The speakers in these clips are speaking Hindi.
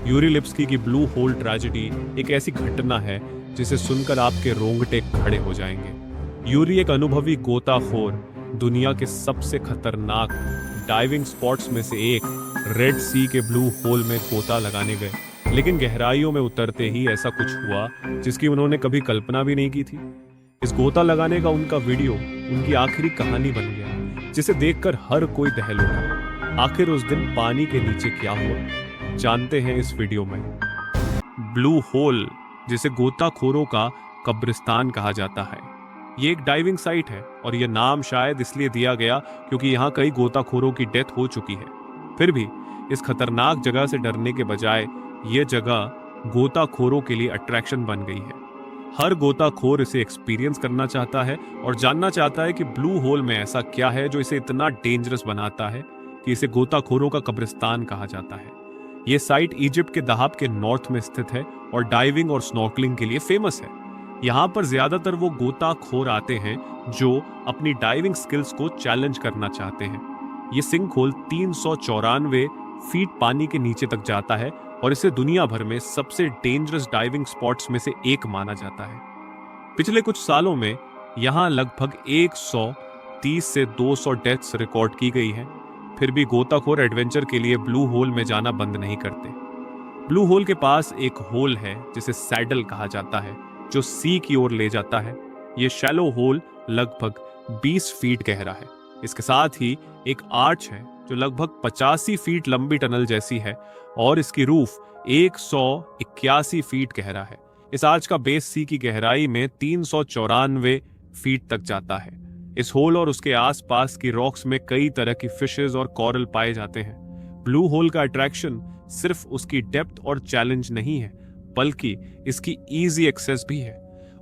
यूरी लिप्स्की की ब्लू होल ट्रेजेडी एक ऐसी घटना है जिसे सुनकर आपके रोंगटे खड़े हो जाएंगे। यूरी एक अनुभवी गोताखोर दुनिया के सबसे खतरनाक डाइविंग स्पॉट्स में से एक रेड सी के ब्लू होल में गोता लगाने गए, लेकिन गहराइयों में उतरते ही ऐसा कुछ हुआ जिसकी उन्होंने कभी कल्पना भी नहीं की थी। इस गोता लगाने का उनका वीडियो उनकी आखिरी कहानी बन गया, जिसे देखकर हर कोई दहल उठा। आखिर उस दिन पानी के नीचे क्या हुआ, जानते हैं इस वीडियो में। ब्लू होल, जिसे गोताखोरों का कब्रिस्तान कहा जाता है, ये एक डाइविंग साइट है और यह नाम शायद इसलिए दिया गया क्योंकि यहाँ कई गोताखोरों की डेथ हो चुकी है। फिर भी इस खतरनाक जगह से डरने के बजाय यह जगह गोताखोरों के लिए अट्रैक्शन बन गई है। हर गोताखोर इसे एक्सपीरियंस करना चाहता है और जानना चाहता है कि ब्लू होल में ऐसा क्या है जो इसे इतना डेंजरस बनाता है कि इसे गोताखोरों का कब्रिस्तान कहा जाता है। यह साइट इजिप्ट के दहाब के नॉर्थ में स्थित है और डाइविंग और स्नॉर्कलिंग के लिए फेमस है। यहाँ पर ज्यादातर वो गोताखोर आते हैं जो अपनी डाइविंग स्किल्स को चैलेंज करना चाहते हैं। ये सिंक होल 394 फीट पानी के नीचे तक जाता है और इसे दुनिया भर में सबसे डेंजरस डाइविंग स्पॉट्स में से एक माना जाता है। पिछले कुछ सालों में यहाँ लगभग 130 से 200 डेथ्स रिकॉर्ड की गई हैं। फिर भी गोताखोर एडवेंचर के लिए ब्लू होल में जाना बंद नहीं करते। ब्लू होल के पास एक होल है जिसे सैडल कहा जाता है, जो सी की ओर ले जाता है। ये शैलो होल लगभग 20 फीट गहरा है। इसके साथ ही एक आर्च है जो लगभग 85 फीट लंबी टनल जैसी है और इसकी रूफ 181 फीट गहरा है। इस आर्च का बेस सी की गहराई में 394 फीट तक जाता है। इस होल और उसके आसपास की रॉक्स में कई तरह की फिशेस और कोरल पाए जाते हैं। ब्लू होल का अट्रैक्शन सिर्फ उसकी डेप्थ और चैलेंज नहीं है, बल्कि इसकी इजी एक्सेस भी है।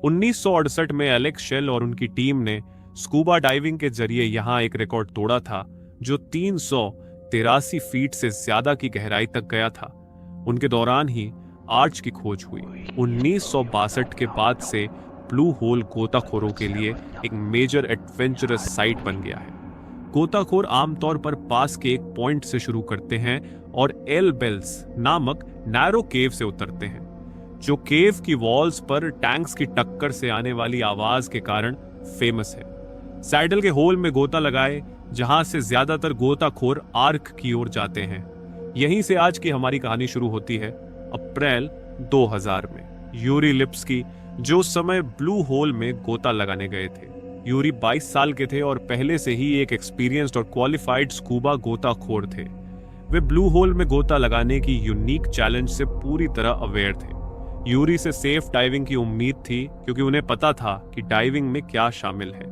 1968 में एलेक्स शेल और उनकी टीम ने स्कूबा डाइविंग के जरिए यहाँ एक रिकॉर्ड तोड़ा था जो 383 फीट से ज्यादा की गहराई तक गया था। उनके दौरान ही आर्च की खोज हुई। 1962 के बाद से ब्लू होल गोताखोरों के लिए एक मेजर एडवेंचरस साइट बन गया है। गोताखोर आमतौर पर पास के एक पॉइंट से शुरू करते हैं और एल बेल्स नामक नैरो केव से उतरते हैं, जो केव की वॉल्स पर टैंक्स की टक्कर से आने वाली आवाज के कारण फेमस है। सैडल के होल में गोता लगाए, जहां से ज्यादातर गोताखोर आर्क की ओर जाते हैं। यहीं से आज की हमारी कहानी शुरू होती है, अप्रैल 2000 में। यूरी लिप्स्की, जो उस समय ब्लू होल में गोता लगाने गए थे। यूरी 22 साल के थे और पहले से ही एक एक्सपीरियंस्ड और क्वालिफाइड स्कूबा गोताखोर थे। वे ब्लू होल में गोता लगाने की यूनिक चैलेंज से पूरी तरह अवेयर थे। यूरी से सेफ डाइविंग की उम्मीद थी क्योंकि उन्हें पता था कि डाइविंग में क्या शामिल है।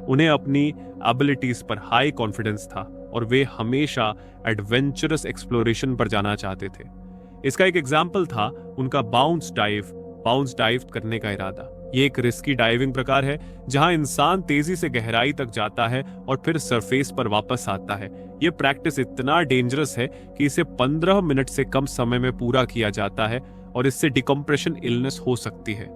उन्हें अपनी एबिलिटीज पर हाई कॉन्फिडेंस था और वे हमेशा एडवेंचरस एक्सप्लोरेशन पर जाना चाहते थे। इसका एक एग्जाम्पल था उनका बाउंस डाइव करने का इरादा। ये एक रिस्की डाइविंग प्रकार है जहां इंसान तेजी से गहराई तक जाता है और फिर सरफेस पर वापस आता है। यह प्रैक्टिस इतना डेंजरस है कि इसे 15 मिनट से कम समय में पूरा किया जाता है और इससे डिकम्प्रेशन इलनेस हो सकती है।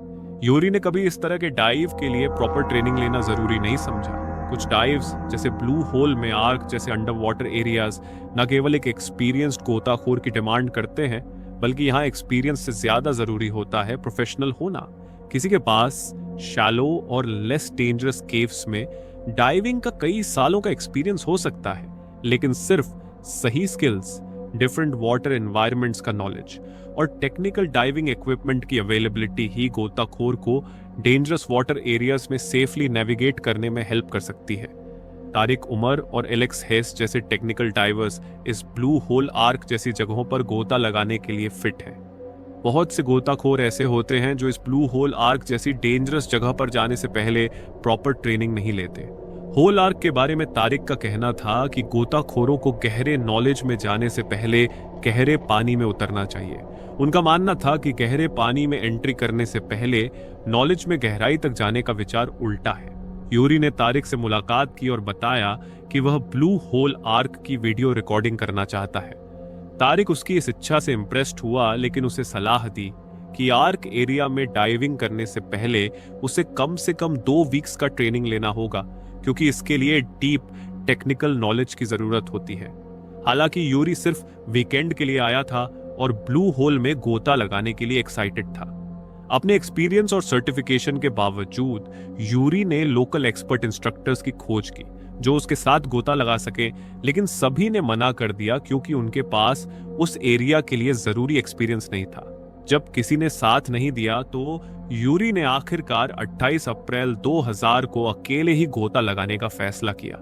यूरी ने कभी इस तरह के डाइव के लिए प्रॉपर ट्रेनिंग लेना जरूरी नहीं समझा। कुछ डाइव्स जैसे ब्लू होल में आर्क जैसे अंडर वाटर एरियाज न केवल एक एक्सपीरियंस्ड गोताखोर की डिमांड करते हैं, बल्कि यहाँ एक्सपीरियंस से ज्यादा जरूरी होता है प्रोफेशनल होना। किसी के पास शैलो और लेस डेंजरस केव्स में डाइविंग का कई सालों का एक्सपीरियंस हो सकता है, लेकिन सिर्फ सही स्किल्स, डिफरेंट वाटर एनवायरनमेंट्स का नॉलेज और टेक्निकल डाइविंग इक्विपमेंट की अवेलेबिलिटी ही गोताखोर को डेंजरस वाटर एरियाज में सेफली नेविगेट करने में हेल्प कर सकती है। तारिक उमर और एलेक्स हेस जैसे टेक्निकल डाइवर्स इस ब्लू होल आर्क जैसी जगहों पर गोता लगाने के लिए फिट हैं। बहुत से गोताखोर ऐसे होते हैं जो इस ब्लू होल आर्क जैसी डेंजरस जगह पर जाने से पहले प्रॉपर ट्रेनिंग नहीं लेते। होल आर्क के बारे में तारिक का कहना था कि गोताखोरों को गहरे नॉलेज में जाने से पहले गहरे पानी में उतरना चाहिए। उनका मानना था कि गहरे पानी में एंट्री करने से पहले नॉलेज में गहराई तक जाने का विचार उल्टा है। यूरी ने तारिक से मुलाकात की और बताया कि वह ब्लू होल आर्क की वीडियो रिकॉर्डिंग करना चाहता है। तारिक उसकी इस इच्छा से इम्प्रेस्ड हुआ, लेकिन उसे सलाह दी कि आर्क एरिया में डाइविंग करने से पहले उसे कम से कम 2 वीक्स का ट्रेनिंग लेना होगा, क्योंकि इसके लिए डीप टेक्निकल नॉलेज की जरूरत होती है। हालांकि यूरी सिर्फ वीकेंड के लिए आया था और ब्लू होल में गोता लगाने के लिए एक्साइटेड था। अपने एक्सपीरियंस और सर्टिफिकेशन के बावजूद यूरी ने लोकल एक्सपर्ट इंस्ट्रक्टर्स की खोज की जो उसके साथ गोता लगा सके, लेकिन सभी ने मना कर दिया क्योंकि उनके पास उस एरिया के लिए जरूरी एक्सपीरियंस नहीं था। जब किसी ने साथ नहीं दिया तो यूरी ने आखिरकार 28 अप्रैल 2000 को अकेले ही गोता लगाने का फैसला किया।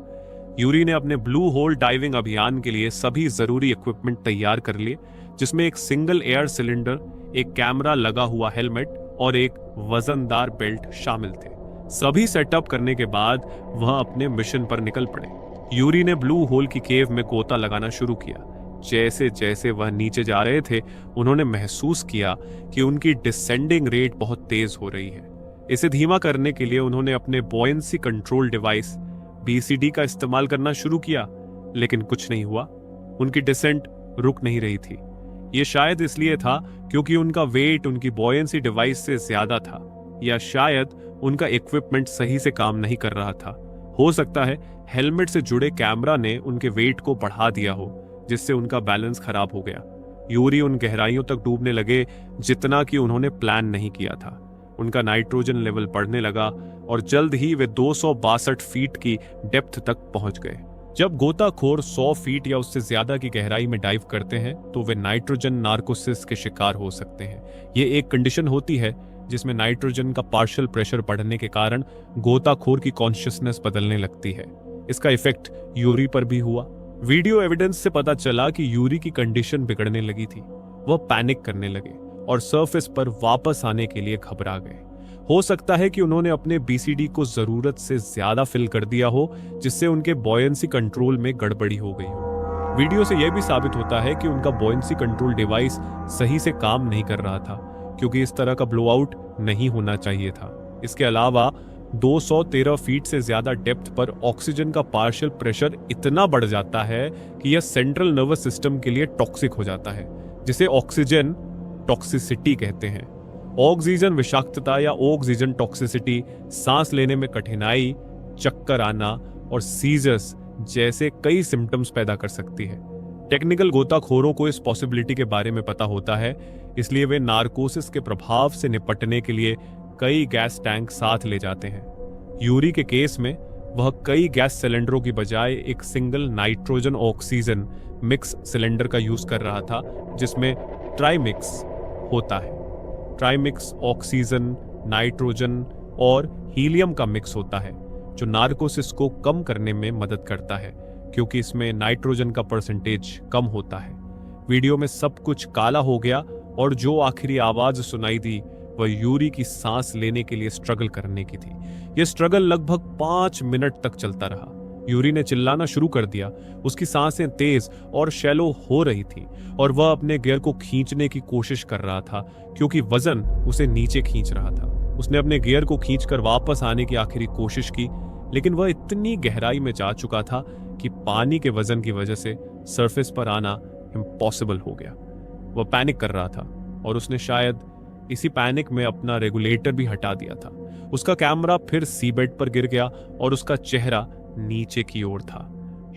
यूरी ने अपने ब्लू होल डाइविंग अभियान के लिए सभी जरूरी इक्विपमेंट तैयार कर लिए, जिसमें एक सिंगल एयर सिलेंडर, एक कैमरा लगा हुआ हेलमेट और एक वजनदार बेल्ट शामिल थे। सभी सेटअप करने के बाद वह अपने मिशन पर निकल पड़े। यूरी ने ब्लू होल की केव में गोता लगाना शुरू किया। जैसे जैसे वह नीचे जा रहे थे, उन्होंने महसूस किया कि उनकी डिसेंडिंग रेट बहुत तेज हो रही है। इसे धीमा करने के लिए उन्होंने अपने बॉयंसी कंट्रोल डिवाइस BCD का इस्तेमाल करना शुरू किया, लेकिन कुछ नहीं हुआ। उनकी डिसेंट रुक नहीं रही थी। यह शायद इसलिए था क्योंकि उनका वेट उनकी बॉयंसी डिवाइस से ज्यादा था, या शायद उनका इक्विपमेंट सही से काम नहीं कर रहा था। हो सकता है हेलमेट से जुड़े कैमरा ने उनके वेट को बढ़ा दिया हो, जिससे उनका बैलेंस खराब हो गया। यूरी उन गहराइयों तक डूबने लगे जितना कि उन्होंने प्लान नहीं किया था। उनका नाइट्रोजन लेवल बढ़ने लगा और जल्द ही वे 262 फीट की डेप्थ तक पहुंच गए। जब गोताखोर 100 फीट या उससे ज्यादा की गहराई में डाइव करते हैं तो वे नाइट्रोजन नार्कोसिस के शिकार हो सकते हैं। ये एक कंडीशन होती है जिसमें नाइट्रोजन का पार्शियल प्रेशर बढ़ने के कारण गोताखोर की कॉन्शियसनेस बदलने लगती है। इसका इफेक्ट यूरी पर भी हुआ। वीडियो एविडेंस से पता चला कि यूरी की कंडीशन बिगड़ने लगी थी। वह पैनिक करने लगे और सरफेस पर वापस आने के लिए घबरा गए। हो सकता है कि उन्होंने अपने BCD को जरूरत से ज्यादा फिल कर दिया हो, जिससे उनके बॉयंसी कंट्रोल में गड़बड़ी हो गई हो। वीडियो से यह भी साबित होता है कि उनका बॉयंसी कंट्रोल डिवाइस सही से काम नहीं कर रहा था, क्योंकि इस तरह का ब्लोआउट नहीं होना चाहिए था। इसके अलावा 213 फीट से ज्यादा डेप्थ पर ऑक्सीजन का पार्शियल प्रेशर इतना बढ़ जाता है कि यह सेंट्रल नर्वस सिस्टम के लिए टॉक्सिक हो जाता है, जिसे ऑक्सीजन टॉक्सिसिटी कहते हैं। ऑक्सीजन विषाक्तता या ऑक्सीजन टॉक्सिसिटी सांस लेने में कठिनाई, चक्कर आना और सीजर्स जैसे कई सिम्टम्स पैदा कर सकती है। टेक्निकल गोताखोरों को इस पॉसिबिलिटी के बारे में पता होता है, इसलिए वे नार्कोसिस के प्रभाव से निपटने के लिए कई गैस टैंक साथ ले जाते हैं। यूरी के केस में वह कई गैस सिलेंडरों की बजाय एक single nitrogen oxygen mix cylinder का यूज कर रहा था, जिसमें ट्राइमिक्स होता है। ट्राइमिक्स ऑक्सीजन, नाइट्रोजन और हीलियम का मिक्स होता है, जो नार्कोसिस को कम करने में मदद करता है, क्योंकि इसमें नाइट्रोजन का परसेंटेज कम होता है। वीडियो में सब कुछ काला हो गया और जो आखिरी आवाज सुनाई दी वह यूरी की सांस लेने के लिए स्ट्रगल करने की थी। यह स्ट्रगल लगभग 5 मिनट तक चलता रहा। यूरी ने चिल्लाना शुरू कर दिया। उसकी सांसें तेज और शैलो हो रही थी और वह अपने गियर को खींचने की कोशिश कर रहा था, क्योंकि वजन उसे नीचे खींच रहा था। उसने अपने गियर को खींचकर वापस आने की आखिरी कोशिश की, लेकिन वह इतनी गहराई में जा चुका था कि पानी के वजन की वजह से सरफेस पर आना इम्पॉसिबल हो गया। वह पैनिक कर रहा था और उसने शायद इसी पैनिक में अपना रेगुलेटर भी हटा दिया था। उसका कैमरा फिर सीबेड पर गिर गया और उसका चेहरा नीचे की ओर था।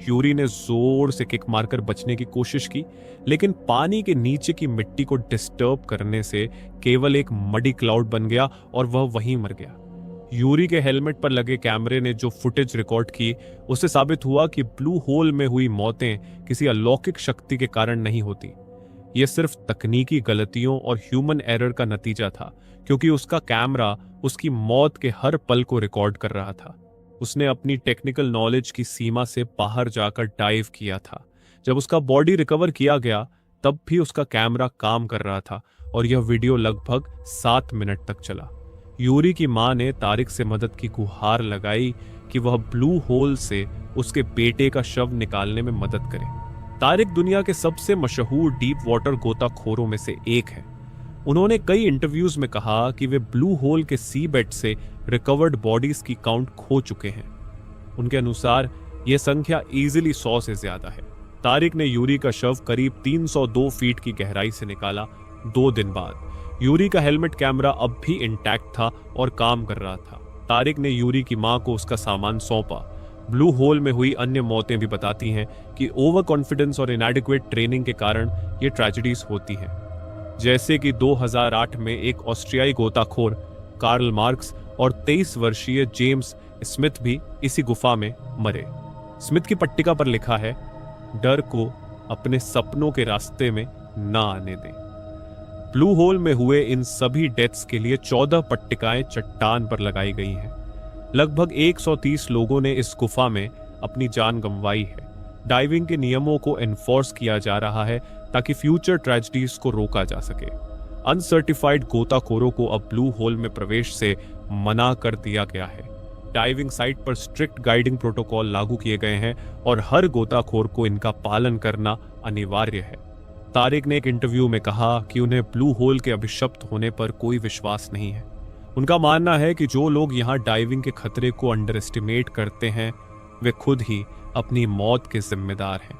यूरी ने जोर से किक मारकर बचने की कोशिश की, लेकिन पानी के नीचे की मिट्टी को डिस्टर्ब करने से केवल एक मडी क्लाउड बन गया और वह वहीं मर गया। यूरी के हेलमेट पर लगे कैमरे ने जो फुटेज रिकॉर्ड की, उससे साबित हुआ कि ब्लू होल में हुई मौतें किसी अलौकिक शक्ति के कारण नहीं होती। यह सिर्फ तकनीकी गलतियों और ह्यूमन एरर का नतीजा था, क्योंकि उसका कैमरा उसकी मौत के हर पल को रिकॉर्ड कर रहा था। उसने अपनी टेक्निकल नॉलेज की सीमा से बाहर जाकर डाइव किया था। जब उसका बॉडी रिकवर किया गया, तब भी उसका कैमरा काम कर रहा था और यह वीडियो लगभग 7 मिनट तक चला। यूरी की मां ने तारिक से मदद की गुहार लगाई कि वह ब्लू होल से उसके बेटे का शव निकालने में मदद करे। तारिक दुनिया के सबसे मशहूर डीप वाटर गोताखोरों में से एक है। उन्होंने कई इंटरव्यूज में कहा कि वे ब्लू होल के सी बेड से रिकवर्ड बॉडीज की काउंट खो चुके हैं। उनके अनुसार यह संख्या इजीली 100 से ज्यादा है। तारिक ने यूरी का शव करीब 302 फीट की गहराई से निकाला 2 दिन बाद। यूरी का हेलमेट कैमरा अब भी इंटैक्ट था और काम कर रहा था। तारिक ने यूरी की मां को उसका सामान सौंपा। ब्लू होल में हुई अन्य मौतें भी बताती हैं कि ओवर कॉन्फिडेंस और इनएडिक्वेट ट्रेनिंग के कारण ये ट्रेजेडीज होती हैं। जैसे कि 2008 में एक ऑस्ट्रियाई गोताखोर कार्ल मार्क्स और 23 वर्षीय जेम्स स्मिथ भी इसी गुफा में मरे। स्मिथ की पट्टिका पर लिखा है, डर को अपने सपनों के रास्ते में ना आने दें। ब्लू होल में हुए इन सभी डेथ्स के लिए 14 पट्टिकाएं चट्टान पर लगाई गई हैं। लगभग 130 लोगों ने इस गुफा में अपनी जान गंवाई है। डाइविंग के नियमों को एनफोर्स किया जा रहा है ताकि फ्यूचर ट्रेजेडीज को रोका जा सके। अनसर्टिफाइड गोताखोरों को अब ब्लू होल में प्रवेश से मना कर दिया गया है। डाइविंग साइट पर स्ट्रिक्ट गाइडिंग प्रोटोकॉल लागू किए गए हैं और हर गोताखोर को इनका पालन करना अनिवार्य है। तारिक ने एक इंटरव्यू में कहा कि उन्हें ब्लू होल के अभिशप्त होने पर कोई विश्वास नहीं है। उनका मानना है कि जो लोग यहाँ डाइविंग के खतरे को अंडर एस्टिमेट करते हैं वे खुद ही अपनी मौत के जिम्मेदार हैं।